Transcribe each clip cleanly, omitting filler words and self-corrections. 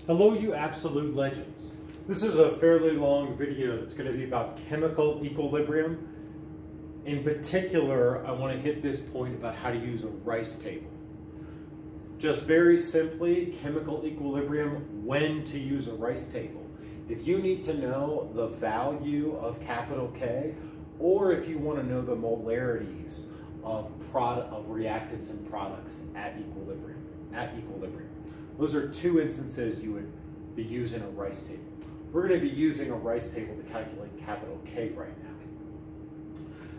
Hello, you absolute legends. This is a fairly long video that's going to be about chemical equilibrium. In particular, I want to hit this point about how to use a rice table. Just very simply, chemical equilibrium, when to use a rice table. If you need to know the value of capital K, or if you want to know the molarities of reactants and products at equilibrium. Those are two instances you would be using a rice table. We're going to be using a rice table to calculate capital K right now.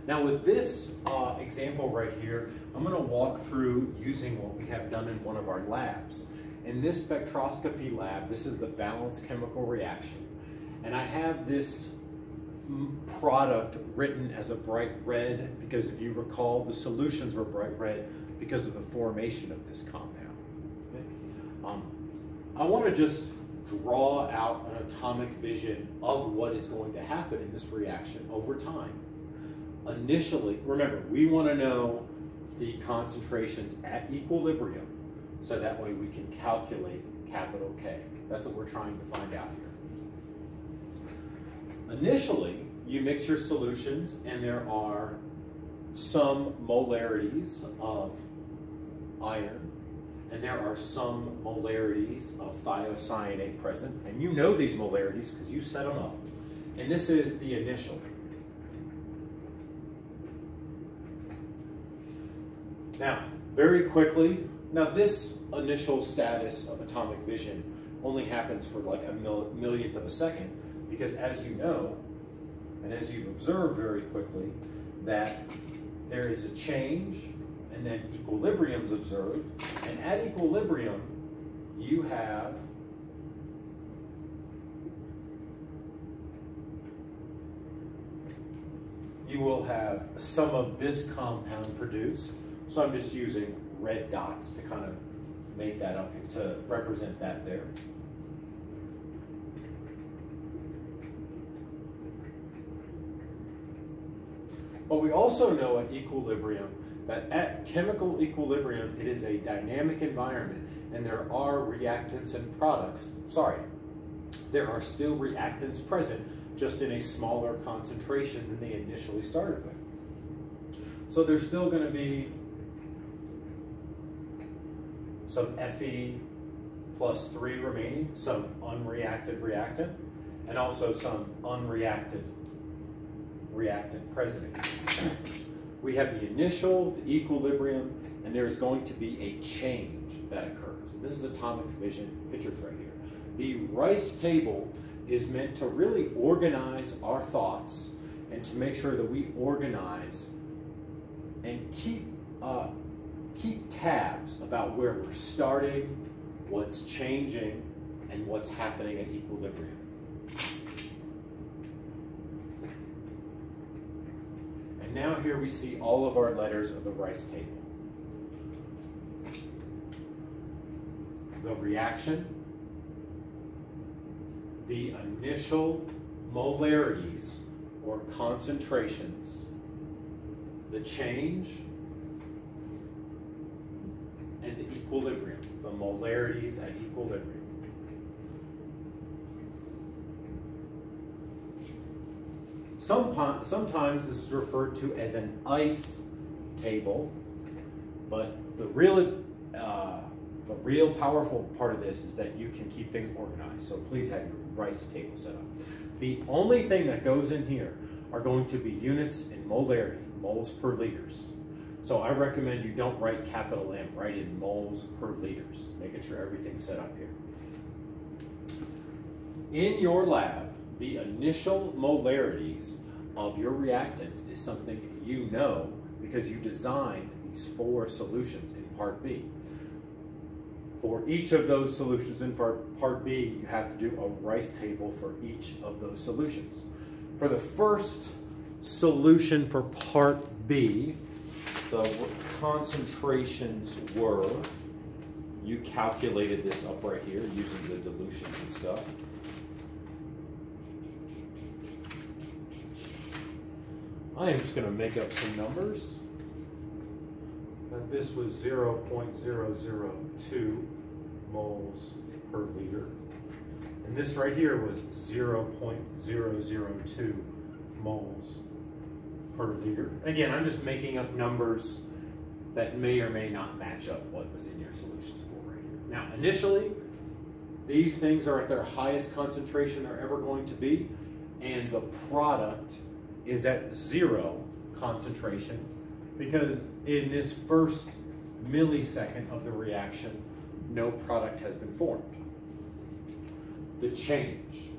Now with this example right here, I'm going to walk through using what we have done in one of our labs. In this spectroscopy lab, this is the balanced chemical reaction. And I have this product written as a bright red because if you recall, the solutions were bright red because of the formation of this compound. I want to just draw out an atomic vision of what is going to happen in this reaction over time. Initially, remember, we want to know the concentrations at equilibrium so that way we can calculate capital K. That's what we're trying to find out here. Initially, you mix your solutions and there are some molarities of iron and there are some molarities of thiocyanate present. And you know these molarities because you set them up. And this is the initial. Now, very quickly, now this initial status of atomic fission only happens for like a millionth of a second because as you know, and as you've observed very quickly, that there is a change and then equilibrium is observed. And at equilibrium, you will have some of this compound produced. So I'm just using red dots to kind of make that up, to represent that there. But we also know at equilibrium that at chemical equilibrium, it is a dynamic environment and there are reactants and products, there are still reactants present, just in a smaller concentration than they initially started with. So there's still going to be some Fe plus 3 remaining, some unreacted reactant, and also some unreacted reactant present. We have the initial, the equilibrium, and there is going to be a change that occurs. This is atomic fission pictures right here. The rice table is meant to really organize our thoughts and to make sure that we organize and keep tabs about where we're starting, what's changing, and what's happening at equilibrium. And now here we see all of our letters of the rice table. The reaction, the initial molarities or concentrations, the change, and the equilibrium, the molarities at equilibrium. Sometimes this is referred to as an ice table, but the real powerful part of this is that you can keep things organized. So please have your rice table set up. The only thing that goes in here are going to be units in molarity, moles per liters. So I recommend you don't write capital M, write in moles per liters, making sure everything's set up here. In your lab, the initial molarities of your reactants is something you know because you designed these 4 solutions in part B. For each of those solutions in part B, you have to do a rice table for each of those solutions. For the first solution for part B, the concentrations were, you calculated this up right here using the dilutions and stuff. I am just going to make up some numbers. This was 0.002 moles per liter. And this right here was 0.002 moles per liter. Again, I'm just making up numbers that may or may not match up what was in your solutions for right here. Now, initially, these things are at their highest concentration they're ever going to be, and the product is at 0 concentration because in this first millisecond of the reaction, no product has been formed. The change.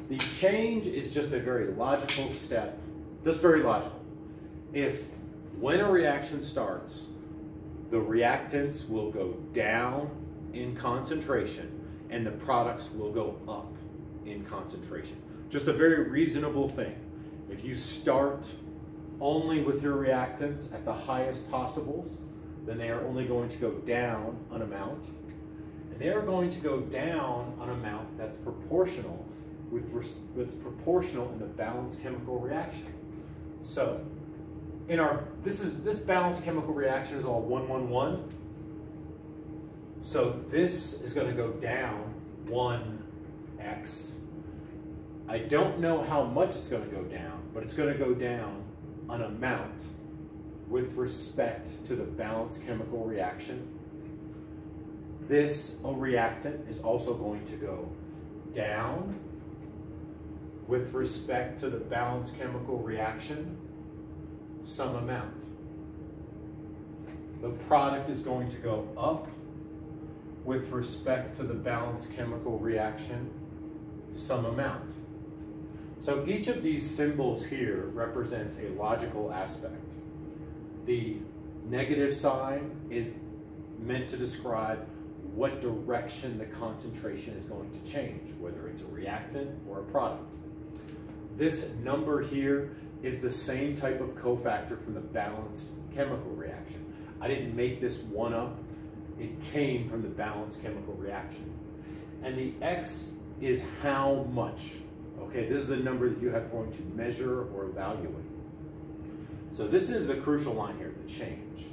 The change is just a very logical step, just very logical. If when a reaction starts, the reactants will go down in concentration and the products will go up in concentration. Just a very reasonable thing. If you start only with your reactants at the highest possibles, then they are only going to go down an amount. And they are going to go down an amount that's proportional proportional in the balanced chemical reaction. So in our this balanced chemical reaction is all 1-1-1. So this is going to go down 1x. I don't know how much it's going to go down, but it's going to go down an amount with respect to the balanced chemical reaction. This reactant is also going to go down with respect to the balanced chemical reaction some amount. The product is going to go up with respect to the balanced chemical reaction some amount. So each of these symbols here represents a logical aspect. The negative sign is meant to describe what direction the concentration is going to change, whether it's a reactant or a product. This number here is the same type of cofactor from the balanced chemical reaction. I didn't make this one up. It came from the balanced chemical reaction. And the X is how much. Okay, this is a number that you have going to measure or evaluate. So this is the crucial line here, the change.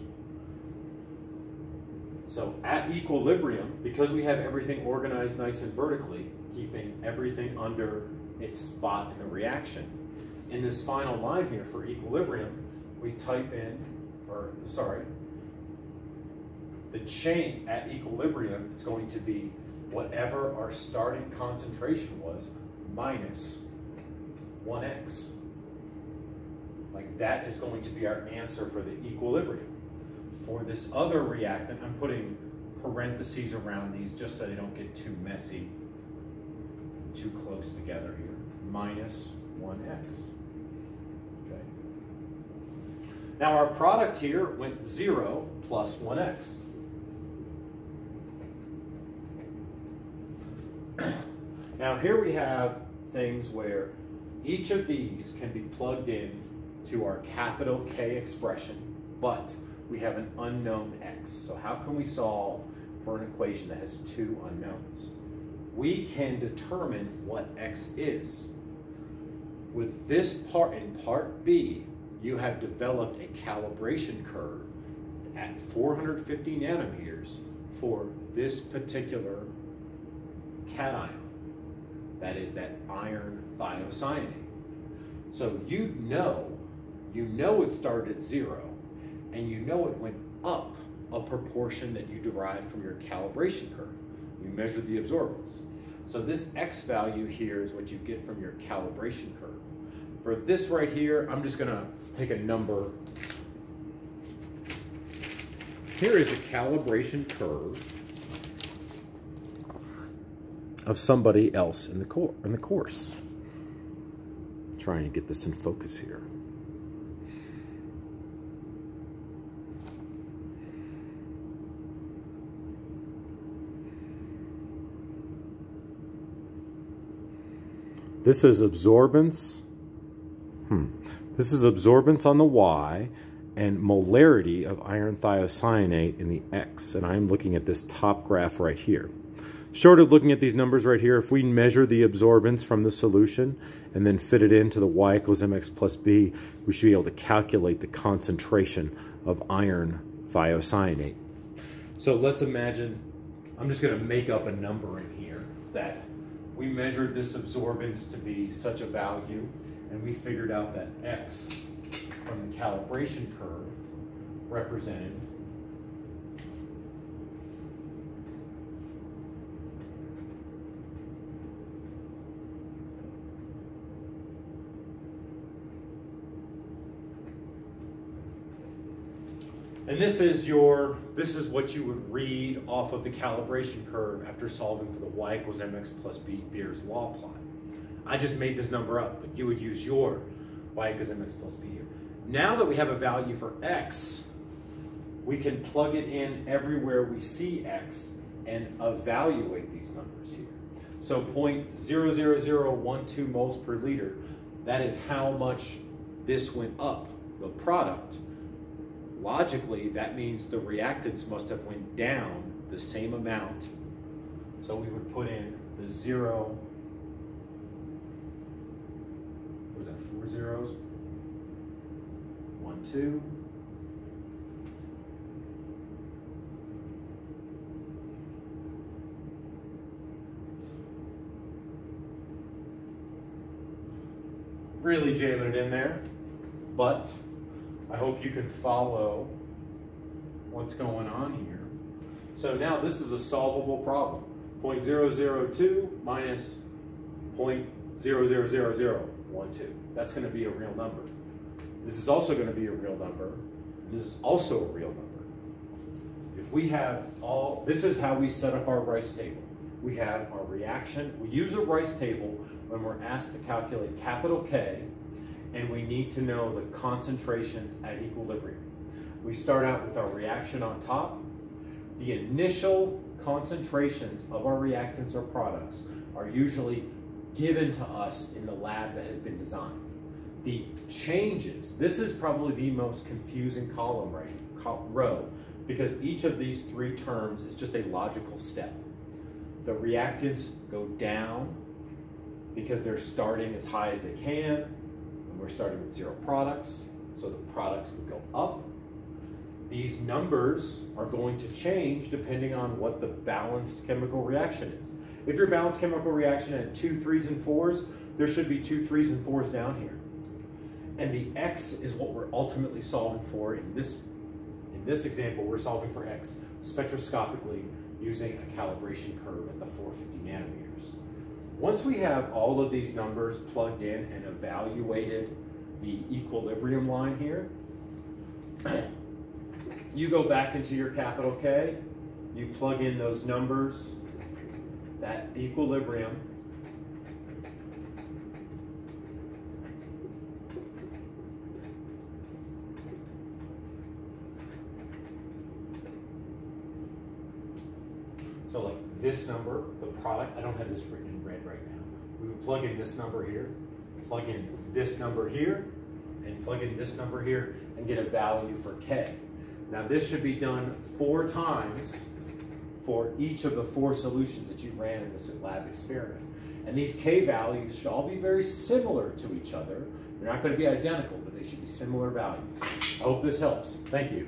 So at equilibrium, because we have everything organized nice and vertically, keeping everything under its spot in the reaction, in this final line here for equilibrium, we type in, the change at equilibrium is going to be whatever our starting concentration was minus 1x. Like that is going to be our answer for the equilibrium. For this other reactant, I'm putting parentheses around these just so they don't get too messy, too close together here. Minus 1x. Okay. Now our product here went 0 plus 1x. Now here we have things where each of these can be plugged in to our capital K expression, but we have an unknown x. So how can we solve for an equation that has two unknowns? We can determine what x is. With this part, in part B, you have developed a calibration curve at 450 nanometers for this particular cation. That is that iron thiocyanate. So you know it started at 0, and you know it went up a proportion that you derived from your calibration curve. You measured the absorbance. So this x value here is what you get from your calibration curve. For this right here, I'm just gonna take a number. Here is a calibration curve of somebody else in the course. Trying to get this in focus here. This is absorbance. This is absorbance on the Y and molarity of iron thiocyanate in the X. And I'm looking at this top graph right here. Short of looking at these numbers right here, if we measure the absorbance from the solution and then fit it into the Y equals mx plus b, we should be able to calculate the concentration of iron thiocyanate. So let's imagine I'm just going to make up a number in here that we measured this absorbance to be such a value, and we figured out that X from the calibration curve represented and this is what you would read off of the calibration curve after solving for the y equals mx plus b Beer's law plot. I just made this number up, but you would use your y equals mx plus b here. Now that we have a value for x, we can plug it in everywhere we see x and evaluate these numbers here. So 0.00012 moles per liter, that is how much this went up, the product. Logically, that means the reactants must have went down the same amount. So we would put in the 0, what was that, 4 zeros? 1, 2. Really jamming it in there, but I hope you can follow what's going on here. So now this is a solvable problem. 0.002 minus 0.000012. That's going to be a real number. This is also going to be a real number. This is also a real number. If we have this is how we set up our Rice table. We have our reaction. We use a Rice table when we're asked to calculate capital K, and we need to know the concentrations at equilibrium. We start out with our reaction on top. The initial concentrations of our reactants or products are usually given to us in the lab that has been designed. The changes, this is probably the most confusing row, because each of these three terms is just a logical step. The reactants go down because they're starting as high as they can, and we're starting with 0 products, so the products would go up. These numbers are going to change depending on what the balanced chemical reaction is. If your balanced chemical reaction had 2 3s and 4s, there should be 2 3s and 4s down here. And the X is what we're ultimately solving for. In this example, we're solving for X spectroscopically using a calibration curve at the 450 nanometers. Once we have all of these numbers plugged in and evaluated the equilibrium line here, you go back into your capital K, you plug in those numbers, that equilibrium, so like this number, the product, I don't have this written in red right now. We would plug in this number here, plug in this number here, and plug in this number here, and get a value for K. Now this should be done 4 times for each of the 4 solutions that you ran in this lab experiment. And these K values should all be very similar to each other. They're not going to be identical, but they should be similar values. I hope this helps. Thank you.